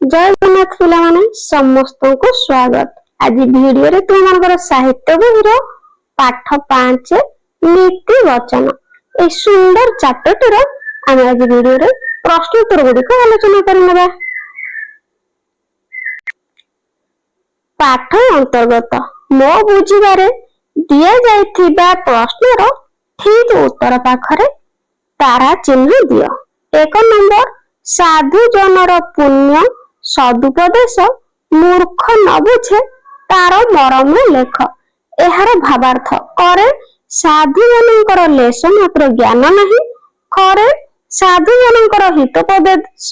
जय जगन्नाथ पिला माने समस्त को स्वागत। आज वीडियो रे तुम मनकर साहित्य बहिर पाठ 5 नीति वचन ए सुंदर चैप्टर टर हम आज वीडियो रे प्रश्न उत्तर गुडी को आलोचना करनेबा। पाठ अंतर्गत मो बुझिबारे दिया जाइथिबा प्रश्नर ठीक उत्तर पाखरे तारा चिन्ह दियो। 1 नंबर साधु जनर पुण्य सदुपदेश मूर्ख न बुझे तार मरम लेख। एहार भावार्थ करे साधु जनकर लेश मात्र ज्ञान नहीं, करे साधु जनकर हितोपदेश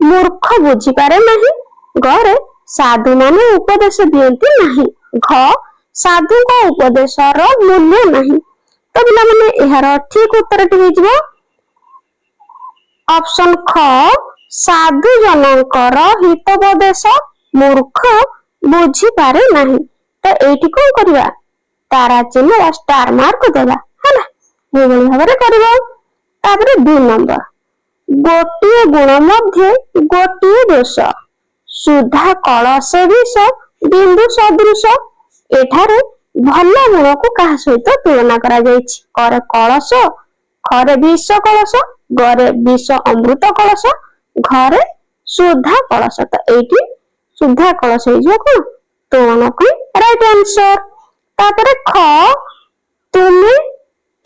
मूर्ख बुझी पारे नहीं, गरे साधु माने उपदेश दियंती नहीं, घ साधु को उपदेश रो मूल्य नहीं। तो पिला माने एहार ठीक उत्तर टी ऑप्शन ख साधु जनकर हितोपदेश मूर्ख बुझी पारे नहीं। तो एठी कोन करबा तारा चिन्ह स्टार मार्क देबा हैला ये बड़ी भाबरे करबा। तापर 2 नंबर गोटिए गुण मध्ये गोटिए दोष सुधा कलश विष बिंदु सदृश। एठारे भल गुण को कहा सहित तुलना करा जायछि। करे कलश खरे विष कलश गरे विष अमृत कलश घरे सुधा कलश। तो एठी सुधा कलश हे जो को तुलना को राइट आंसर। तापर ख तुमे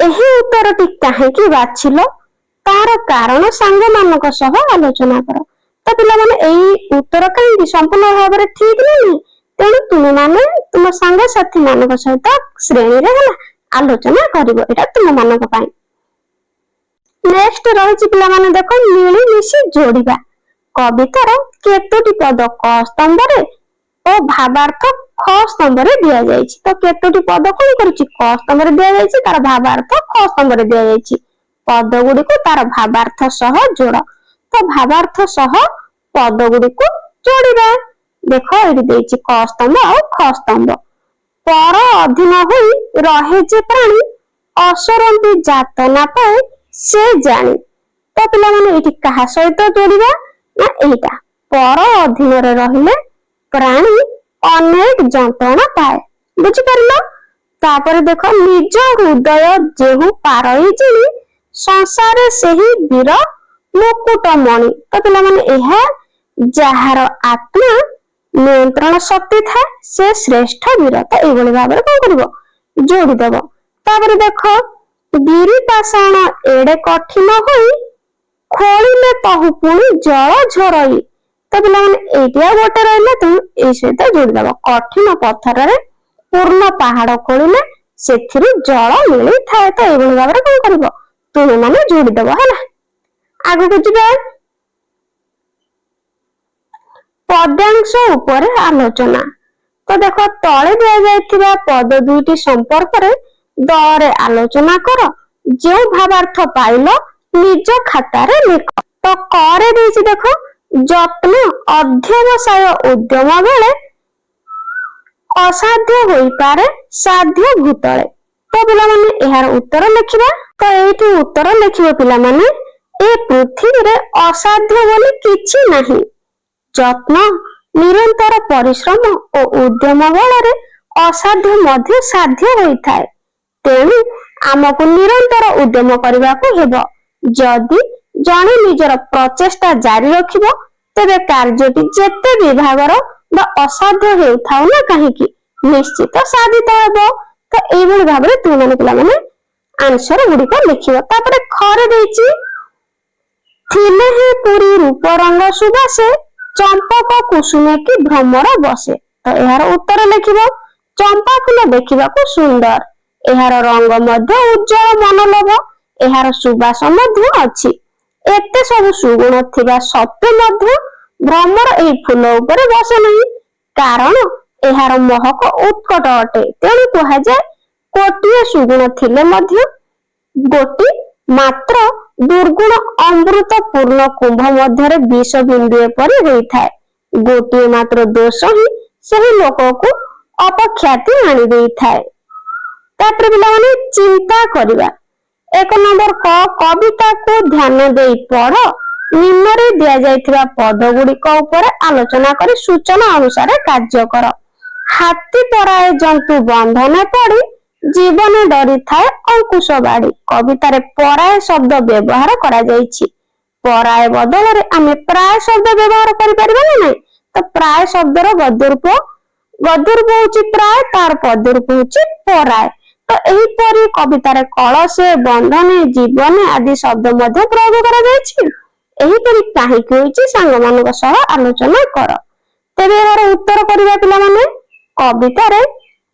एही उत्तर टी काहे कि बाछिलो तार कारण संग मानक सह आलोचना करो। तो पिला माने एही उत्तर काहे संपूर्ण भाबरे ठीक नहीं, तेणु तुम माने तुम संग साथी मानक सहित श्रेणी रे हला आलोचना करिवो। एटा तुम मानक पाई। नेक्स्ट रहिछि पिला माने देखो मिली मिसी जोड़िबा। कवितार केतोटी पद क स्तंभ रे ओ भावार्थ ख स्तंभ रे दिया जायछि। तो केतोटी पद कोन करछि क स्तंभ रे दिया जायछि, तार भावार्थ ख स्तंभ रे दिया जायछि। पद गुडी को तार भावार्थ सह जोड़। तो भावार्थ सह पद गुडी को जोड़िबा। देखो एठी देछि क स्तंभ और ख स्तंभ। पर अधीन होई रहे जे प्राणी असरंती जात ना पाए से जानी। तो पिला माने एठी कहा सहित जोड़िबा ना एटा पर अधीन रे रहिले प्राणी अनेक जंत्रणा पाए। बुझी परलो। तापर देखो निज हृदय जेहु पारई जिनी संसार सेही वीर मुकुट मणि। तो पिला माने एहा जहार आत्मा नियंत्रण शक्ति था से श्रेष्ठ वीर। तो एई बळी भाबरे कोन करबो जोड़ी देबो। तापर देखो गिरी पाषाण एडे कठिन होई खोलिले तहु पुणी जल झरई। तो पिला माने एटिया गोटे रहले तुम एई सहित जोड़ी देबो। कठिन पत्थर रे पूर्ण पहाड़ खोलिले सेथिरु जल मिली थाए। तो एई बळी भाबरे कोन करबो तुम माने जोड़ी देबो हैला। आगु को जिबे पदांश ऊपर आलोचना। तो देखो तळे दिया जायथिबा पद दुईटी संपर्क रे दरे आलोचना करो। जो भावार्थ पाइलो निज खाता रे लिख। तो करे देछि देखो यत्न अध्यवसाय उद्यम बेले असाध्य होई पारे साध्य भूतले। तो पिला माने एहार उत्तर लिखिबा। तो एठी उत्तर लिखिबो पिला माने ए पृथ्वी रे असाध्य बोली किछि नाही। यत्न निरंतर परिश्रम और उद्यम बल असाध्य मध्य साध्य होइथाय। तेणु आमको निरंतर उद्यम करबा को हेबो। जदि जने निजर प्रचेष्टा जारी रखिबो तेबे कार्यटी जेते विभागर बा असाध्य हेउथाउ ना काहेकि निश्चित साधित हेबो। तो एई भली भाबरे तु माने पिला माने आंसर गुडी को लिखिबो। तापर खरे देछि थिले हे पुरी रूप रंग सुबासे चंपक कुसुमे की भ्रमर बसे। तो एहार उत्तर लिखिबो चंपा फूल देखिबा को सुंदर, एहार रंग मध्य उज्जवल मनोलोभ, एहार सुबास मध्य अछि। एते सब सुगुण थिबा सत्वे मध्य भ्रमर एई फूल ऊपर बसे नहीं, कारण एहार महक उत्कट अटे। तेणु कहा जाय कोटिए सुगुण थिले मध्य गोटी मात्र दुर्गुण अमृत पूर्ण कुंभ मध्य विष बिंदु पर होइथाय। गोटिए मात्र दोष ही सही लोक को अपख्याति आनी देइथाय। तापर पिला माने चिंता करिबा। 1 नंबर क कविता को ध्यान देई पढ़ ନିମ୍ନରେ ଦିଆଯାଇଥିବା ପଦ ଗୁଡିକ ଉପରେ ଆଲୋଚନା କରି ସୂଚନା ଅନୁସାରେ କାର୍ଯ୍ୟ କର। ହାତୀ ପରାଏ ଜନ୍ତୁ ବନ୍ଧନ ପଡି ଜୀବନ ଡରିଥାଏ ଅଙ୍କୁଶ ବାଡି। କବିତାରେ ପରାଏ ଶବ୍ଦ ବ୍ୟବହାର କରାଯାଇଛି। ପରାଏ ବଦଳରେ ଆମେ ପ୍ରାୟ ଶବ୍ଦ ବ୍ୟବହାର କରିପାରିବା ନା ନାହିଁ? ତ ପ୍ରାୟ ଶବ୍ଦର ଗଦ୍ୟ ରୂପ ହଉଛି ପ୍ରାୟ, ତାର ପଦ୍ୟ ରୂପ ହଉଛି ପରାଏ। ତ ଏହିପରି କବିତାରେ କଳସେ, ବନ୍ଧନେ, ଜୀବନେ ଆଦି ଶବ୍ଦ ମଧ୍ୟ ପ୍ରୟୋଗ କରାଯାଇଛି। ଏହିପରି କାହିଁକି ହୋଇଛି ସାଙ୍ଗମାନଙ୍କ ସହ ଆଲୋଚନା କର। ତେବେ ଏହାର ଉତ୍ତର କରିବା ପିଲାମାନେ। କବିତାରେ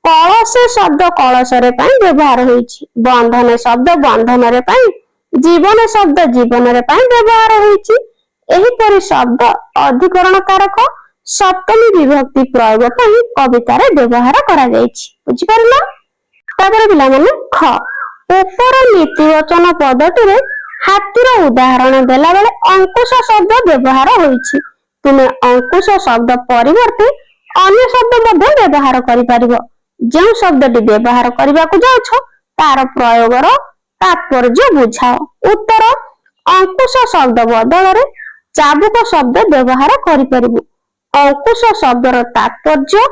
କଳସେ ଶବ୍ଦ କଳସରେ ପାଇଁ ବ୍ୟବହାର ହୋଇଛି, ବନ୍ଧନେ ଶବ୍ଦ ବନ୍ଧନରେ ପାଇଁ, ଜୀବନ ଶବ୍ଦ ଜୀବନରେ ପାଇଁ ବ୍ୟବହାର ହୋଇଛି। ଏହିପରି ଶବ୍ଦ ଅଧିକରଣ କାରକ ସପ୍ତମୀ ବିଭକ୍ତି ପ୍ରୟୋଗ ପାଇଁ କବିତାରେ ବ୍ୟବହାର କରାଯାଇଛି। ବୁଝିପାରିଲ? ତାପରେ ପିଲାମାନେ ଖ, ଉପର ନୀତିବଚନ ପଦଟିରେ ହାତୀର ଉଦାହରଣ ଦେଲା ବେଳେ ଅଙ୍କୁଶ ଶବ୍ଦ ବ୍ୟବହାର ହୋଇଛି। ତୁମେ ଅଙ୍କୁଶ ଶବ୍ଦ ପରିବର୍ତ୍ତେ ଅନ୍ୟ ଶବ୍ଦ ମଧ୍ୟ ବ୍ୟବହାର କରିପାରିବ। ଯେଉଁ ଶବ୍ଦଟି ବ୍ୟବହାର କରିବାକୁ ଯାଉଛ ତାର ପ୍ରୟୋଗର ତାତ୍ପର୍ଯ୍ୟ ବୁଝାଅ। ଉତ୍ତର, ଅଙ୍କୁଶ ଶବ୍ଦ ବଦଳରେ ଚାବୁକ ଶବ୍ଦ ବ୍ୟବହାର କରିପାରିବୁ। ଅଙ୍କୁଶ ଶବ୍ଦର ତାତ୍ପର୍ଯ୍ୟ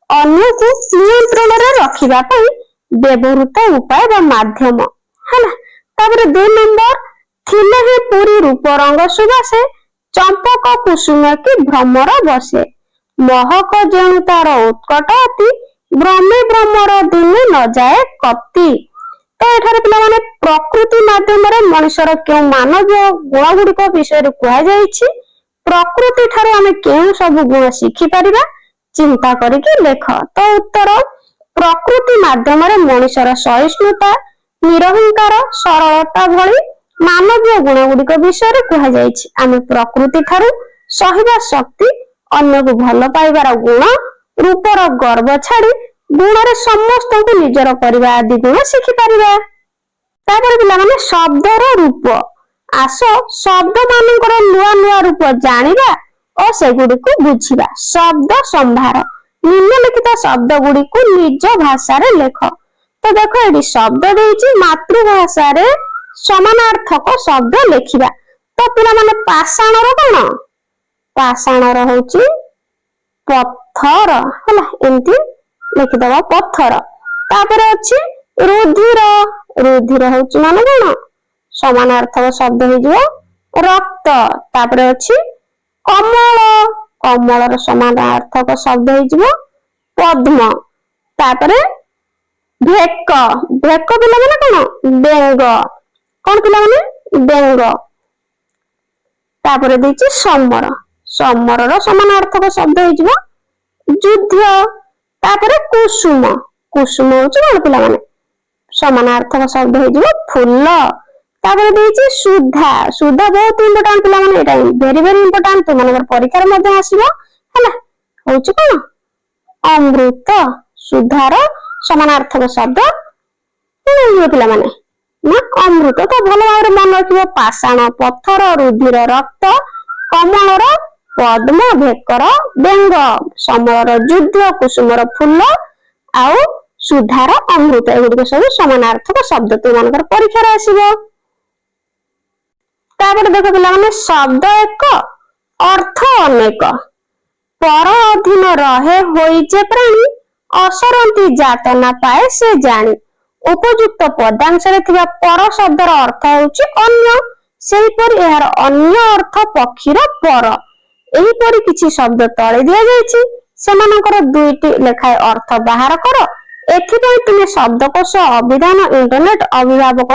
ଅନ୍ୟକୁ ନିୟନ୍ତ୍ରଣରେ ରଖିବା ପାଇଁ ବ୍ୟବହୃତ ଉପାୟ ବା ମାଧ୍ୟମ ହେଲା। ତାପରେ 2 ନମ୍ବର, ଥିଲେ ହିଁ ପୁରୀ ରୂପ ରଙ୍ଗ ସୁବାସେ, ଚମ୍ପକ କୁସୁମ କି ଭ୍ରମର ବସେ, ମହକ ଯେଉଁ ତାର ଉତ୍କଟ ଅତି, ଭ୍ରମେ ଭ୍ରମର ଦିନେ ନ ଯାଏ କତି। ତ ଏଠାରେ ପିଲାମାନେ ପ୍ରକୃତି ମାଧ୍ୟମରେ ମଣିଷର କେଉଁ ମାନବୀୟ ଗୁଣ ଗୁଡିକ ବିଷୟରେ କୁହାଯାଇଛି, ପ୍ରକୃତି ଠାରୁ ଆମେ କେଉଁ ସବୁ ଗୁଣ ଶିଖିପାରିବା, ଚିନ୍ତା କରିକି ଲେଖ। ତ ଉତ୍ତର, ପ୍ରକୃତି ମାଧ୍ୟମରେ ମଣିଷର ସହିଷ୍ଣୁତା, ନିରହଙ୍କାର, ସରଳତା ଭଳି ମାନବୀୟ ଗୁଣ ଗୁଡିକ ବିଷୟରେ କୁହାଯାଇଛି। ଆମେ ପ୍ରକୃତି ଠାରୁ ସହିବା ଶକ୍ତି, ଅନ୍ୟକୁ ଭଲ ପାଇବାର ଗୁଣ, ରୂପର ଗର୍ବ ଛାଡି ଗୁଣରେ ସମସ୍ତଙ୍କୁ ନିଜର କରିବା ଆଦି ଗୁଣ ଶିଖିପାରିବା। ତାପରେ ପିଲାମାନେ ଶବ୍ଦର ରୂପ। ଆସ ଶବ୍ଦ ମାନଙ୍କର ନୂଆ ନୂଆ ରୂପ ଜାଣିବା ଓ ସେଗୁଡିକୁ ବୁଝିବା। ଶବ୍ଦ ସମ୍ଭାର, ନିମ୍ନଲିଖିତ ଶବ୍ଦ ଗୁଡିକୁ ନିଜ ଭାଷାରେ ଲେଖ। ତ ଦେଖ ଏଠି ଶବ୍ଦ ଦେଇଛି, ମାତୃଭାଷାରେ ସମାନାର୍ଥକ ଶବ୍ଦ ଲେଖିବା। ତ ପିଲାମାନେ ପାଷାଣର କଣ? ପାଷାଣର ହଉଛି ପଥର ହେଲା, ଏମିତି ଲେଖିଦବା ପଥର। ତାପରେ ଅଛି ରୁଧିର, ରୁଧିର ହଉଛି ମାନେ କଣ? ସମାନାର୍ଥକ ଶବ୍ଦ ହେଇଯିବ ରକ୍ତ। ତାପରେ ଅଛି କମଳ, କମଳର ସମାନାର୍ଥକ ଶବ୍ଦ ହେଇଯିବ ପଦ୍ମ। ତାପରେ ଭେକ, ଭେକ ପିଲାମାନେ କଣ? ବେଙ୍ଗ। କଣ ପିଲାମାନେ? ବେଙ୍ଗ। ତାପରେ ଦେଇଛି ସମର, ସମରର ସମାନାର୍ଥକ ଶବ୍ଦ ହେଇଯିବ ଯୁଦ୍ଧ। ତାପରେ କୁସୁମ, କୁସୁମ ହଉଛି କଣ ପିଲାମାନେ? ସମାନାର୍ଥକ ଶବ୍ଦ ହେଇଯିବ ଫୁଲ। ତାପରେ ଦେଇଛି ସୁଧା, ସୁଧା ବହୁତ ଇମ୍ପୋର୍ଟାଣ୍ଟ ପିଲାମାନେ, ଏଇଟା ଭେରି ଭେରି ଇମ୍ପୋର୍ଟାଣ୍ଟ, ତୁମମାନଙ୍କର ପରୀକ୍ଷାରେ ମଧ୍ୟ ଆସିବ ହେଲା। ହଉଛି କଣ? ଅମୃତ। ସୁଧାର ସମାନାର୍ଥକ ଶବ୍ଦ କଣ ହେଇଯିବ ପିଲାମାନେ? ନା ଅମୃତ। ତ ଭଲ ଭାବରେ ମନେ ରଖିବ। ପାଷାଣ ପଥର, ରୁଧିର ରକ୍ତ, କମଳର ପଦ୍ମ, ଭେକର ବେଙ୍ଗ, ସମରର ଯୁଦ୍ଧ, କୁସୁମର ଫୁଲ ଆଉ ସୁଧାର ଅମୃତ। ଏଗୁଡିକ ସବୁ ସମାନାର୍ଥକ ଶବ୍ଦ ତୁମମାନଙ୍କର ପରୀକ୍ଷାରେ ଆସିବ। ତାପରେ ଦେଖ ପିଲାମାନେ ଶବ୍ଦ ଏକ, ଅର୍ଥ ଅନେକ। ପର ଅଧୀନ ରହେ ହୋଇଛେ ପ୍ରାଣୀ, ଅସରନ୍ତି ଯାତନା ପାଏ ସେ ଜାଣି। ଉପଯୁକ୍ତ ପଦାଂଶରେ ଥିବା ପର ଶବ୍ଦର ଅର୍ଥ ହେଉଛି ଅନ୍ୟ, ସେହିପରି ଏହାର ଅନ୍ୟ ଅର୍ଥ ପକ୍ଷୀର ପର। ଏହିପରି କିଛି ଶବ୍ଦ ତଳେ ଦିଆଯାଇଛି, ସେମାନଙ୍କର 2ଟି ଲେଖାଏ ଅର୍ଥ ବାହାର କର। ଏଥିପାଇଁ ତୁମେ ଶବ୍ଦକୋଷ, ଅଭିଧାନ, ଇଣ୍ଟରନେଟ, ଅଭିଭାବକ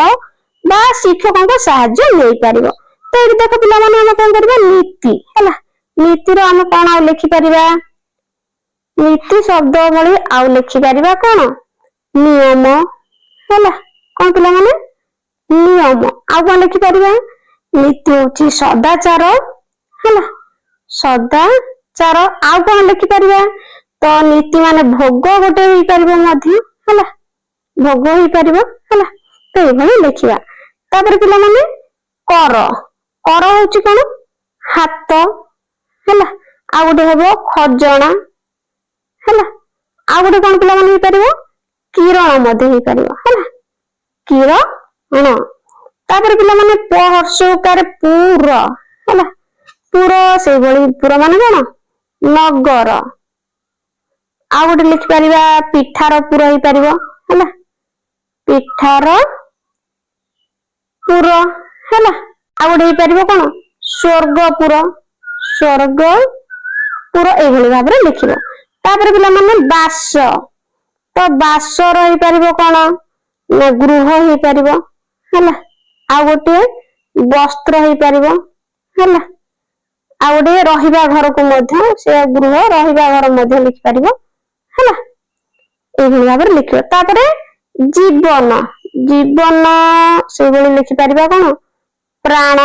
ବା ଶିକ୍ଷକଙ୍କ ସାହାଯ୍ୟ ନେଇପାରିବ। ତ ଏଠି ଦେଖ ପିଲାମାନେ ଆମେ କଣ କରିବା? ନୀତି ହେଲା। ନୀତିର ଆମେ କଣ ଆଉ ଲେଖିପାରିବା? ନୀତି ଶବ୍ଦ ଭଳି ଆଉ ଲେଖିପାରିବା କଣ? ନିୟମ ହେଲା। କଣ ପିଲାମାନେ? ନିୟମ। ଆଉ କଣ ଲେଖିପାରିବା? ନୀତି ହଉଛି ସଦାଚାର ହେଲା, ସଦାଚାର। ଆଉ କଣ ଲେଖିପାରିବା? ତ ନୀତି ମାନେ ଭୋଗ ଗୋଟେ ହେଇପାରିବ ମଧ୍ୟ ହେଲା, ଭୋଗ ହେଇପାରିବ ହେଲା। ତ ଏଇଭଳି ଲେଖିବା। ତାପରେ ପିଲାମାନେ କର, କର ହଉଛି କଣ? ହାତ ହେଲା। ଆଉ ଗୋଟେ ହବ ଖଜଣା ହେଲା। ଆଉ ଗୋଟେ କଣ ପିଲାମାନେ ହେଇପାରିବ? କିରଣ ମଧ୍ୟ ହେଇପାରିବ ହେଲା, କିରଣ। ତାପରେ ପିଲାମାନେ ପ ହର୍ଷଉକାର ପୁର ହେଲା, ପୁର ସେଇଭଳି ପୁର ମାନେ କଣ ନଗର। ଆଉ ଗୋଟେ ଲେଖିପାରିବା ପିଠାର ପୁର ହେଇପାରିବ ହେଲା, ପିଠାର ପୁର ହେଲା। ଆଉ ଗୋଟେ ହେଇପାରିବ କଣ ସ୍ୱର୍ଗପୁର, ସ୍ୱର୍ଗପୁର ଏଇଭଳି ଭାବରେ ଲେଖିବ। ତାପରେ ପିଲାମାନେ ବାସ, ତ ବାସର ହେଇପାରିବ କଣ ନା ଗୃହ ହେଇପାରିବ ହେଲା। ଆଉ ଗୋଟେ ବସ୍ତ୍ର ହେଇପାରିବ ହେଲା। ଆଉ ଗୋଟେ ରହିବା ଘରକୁ ମଧ୍ୟ ସେ ଗୃହ ରହିବା ଘର ମଧ୍ୟ ଲେଖିପାରିବ ହେଲା। ଏଇଭଳି ଭାବରେ ଲେଖିବ। ତାପରେ ଜୀବନ, ଜୀବନ ସେଇଭଳି ଲେଖିପାରିବା କଣ ପ୍ରାଣ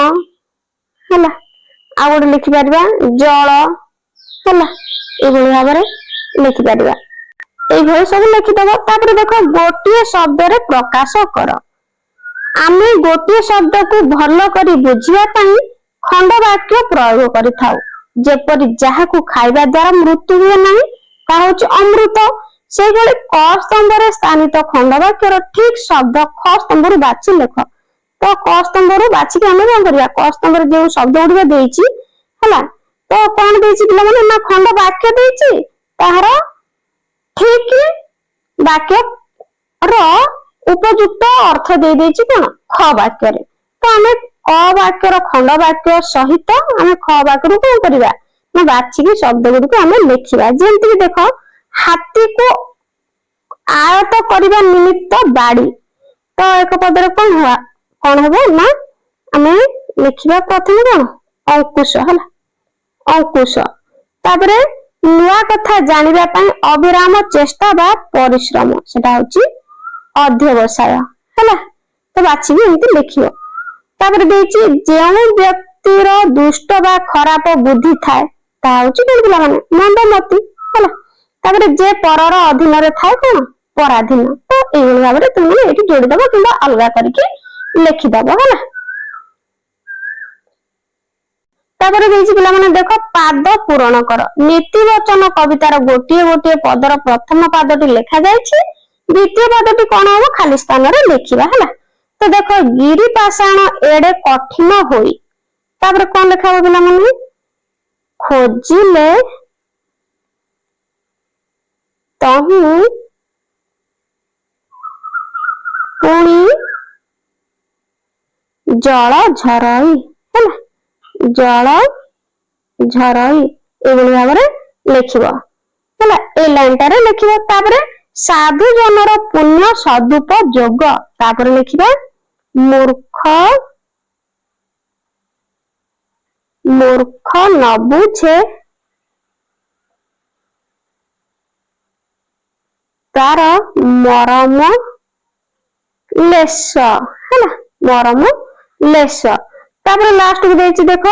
ହେଲା। ଆଉ ଗୋଟେ ଲେଖିପାରିବା ଜଳ ହେଲା। ଏଇଭଳି ଭାବରେ ଲେଖିପାରିବା। এইভাবে ସବୁ ଲେଖିଦବ। ତାପରେ ଦେଖ ଗୋଟିଏ ଶବ୍ଦରେ ପ୍ରକାଶ କର। ଆମେ ଗୋଟିଏ ଶବ୍ଦକୁ ଭଲ କରି ବୁଝିବା ପାଇଁ ଖଣ୍ଡ ବାକ୍ୟ ପ୍ରୟୋଗ କରିଥାଉ। ଯେପରି ଯାହାକୁ ଖାଇବା ଦ୍ୱାରା ମୃତ୍ୟୁ ହୁଏ ନାହିଁ ତାହା ହେଉଛି ଅମୃତ। ସେଇଭଳି କ ସ୍ତମ୍ଭରେ ସ୍ଥାନିତ ଖଣ୍ଡ ବାକ୍ୟର ଠିକ ଶବ୍ଦ ଖ ସ୍ତମ୍ଭରୁ ବାଛି ଲେଖ। ତ କ ସ୍ତମ୍ଭରୁ ବାଛିକି ଆମେ କଣ କରିବା, କ ସ୍ତମ୍ଭରେ ଯୋଉ ଶବ୍ଦ ଗୁଡିକ ଦେଇଛି ହେଲା, ତ କଣ ଦେଇଛି ପିଲାମାନେ ନା ଖଣ୍ଡ ବାକ୍ୟ ଦେଇଛି, ତାହାର ଠିକ ବାକ୍ୟ ର ଉପଯୁକ୍ତ ଅର୍ଥ ଦେଇ ଦେଇଛି କଣ ଖ ବାକ୍ୟରେ। ତ ଆମେ କ ବାକ୍ୟର ଖଣ୍ଡ ବାକ୍ୟ ସହିତ ଆମେ ଖ ବାକ୍ୟରୁ କଣ କରିବା ନା ବାଛିକି ଶବ୍ଦ ଗୁଡିକୁ ଆମେ ଲେଖିବା। ଯେମିତିକି ଦେଖ ହାତୀକୁ ଆୟତ କରିବା ନିମିତ୍ତ ବାଡି, ତ ଏକ ପଦରେ କଣ ହବ ନା ଆମେ ଲେଖିବା ପ୍ରଥମେ କଣ ଅଙ୍କୁଶ ହେଲା, ଅଙ୍କୁଶ। ତାପରେ ନୂଆ କଥା ଜାଣିବା ପାଇଁ ଅବିରାମ ଚେଷ୍ଟା ବା ପରିଶ୍ରମ, ସେଟା ହଉଛି ଅଧ୍ୟବସାୟ ହେଲା। ତ ବାଛିକି ଏମିତି ଲେଖିବ। ତାପରେ ଦେଇଛି ଯେଉଁ ବ୍ୟକ୍ତିର ଦୁଷ୍ଟ ବା ଖରାପ ବୁଦ୍ଧି ଥାଏ ତାହା ହଉଛି କଣ ପିଲାମାନେ ମନ୍ଦମତି ହେଲା। ତାପରେ ଯେ ପରର ଅଧୀନରେ ଥାଏ କଣ ପରାଧୀନ। ତ ଏଇଭଳି ଭାବରେ ତୁମେ ଏଇଠି ଯୋଡିଦବ କିମ୍ବା ଅଲଗା କରିକି ଲେଖିଦବ ହେଲା। ତାପରେ ଦେଇଛି ପିଲାମାନେ ଦେଖ ପାଦ ପୂରଣ କର। ନୀତି ବଚନ କବିତାର ଗୋଟିଏ ଗୋଟିଏ ପଦର ପ୍ରଥମ ପାଦଟି ଲେଖା ଯାଇଛି, ଦ୍ୱିତୀୟ ପଦଟି କଣ ହବ ଖାଲି ସ୍ଥାନରେ ଲେଖିବା ହେଲା। ତ ଦେଖ ଗିରି ପାଷାଣ ଏଡେ କଠିନ ହୋଇ, ତାପରେ କଣ ଲେଖା ହବ ପିଲାମାନେ ଖୋଜିଲେ ତହୁଁ ପୁଣି ଜଳ ଝରଇ ହେଲା, ଜଳ ଝରଇ ଏଇଭଳି ଭାବରେ ଲେଖିବ ହେଲା। ଏଇ ଲାଇନଟାରେ ଲେଖିବ। ତାପରେ ସାଧୁ ଜନର ପୁଣ୍ୟ ସଦୁପଯୋଗ, ତାପରେ ଲେଖିବା ମୂର୍ଖ ନ ବୁଝେ ତାର ମରମ ଲେଶ ହେଲା, ମରମ ଲେଶ। ତାପରେ ଲାଷ୍ଟ କୁ ଦେଇଛି ଦେଖ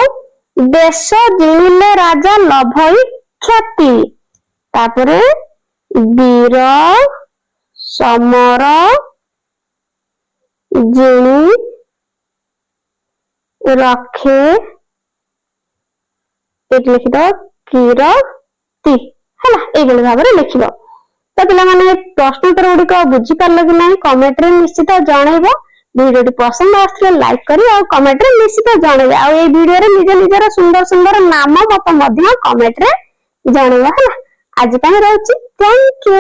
ଦେଶ ଜିଣିଲେ ରାଜା ଲଭଇ କ୍ଷତି, ତାପରେ ବୀର ସମର ଜିଣି ରଖେ, ଏଠି ଲେଖିଦବ କୀରତି ହେଲା। ଏଇଭଳି ଭାବରେ ଲେଖିବ। ତ ପିଲାମାନେ ପ୍ରଶ୍ନୋତ୍ତର ଗୁଡିକ ବୁଝିପାରିଲ କି ନାହିଁ କମେଣ୍ଟରେ ନିଶ୍ଚିତ ଜଣେଇବ। ଭିଡିଓଟି ପସନ୍ଦ ଆସିଥିଲେ ଲାଇକ୍ କରି ଆଉ କମେଣ୍ଟରେ ନିଶ୍ଚିତ ଜଣେଇବେ। ଆଉ ଏଇ ଭିଡିଓରେ ନିଜ ନିଜର ସୁନ୍ଦର ସୁନ୍ଦର ନାମ ମତ ମଧ୍ୟ କମେଣ୍ଟରେ ଜଣେଇବ ହେଲା। ଆଜି ପାଇଁ ରହୁଛି, ଥ୍ୟାଙ୍କ ୟୁ।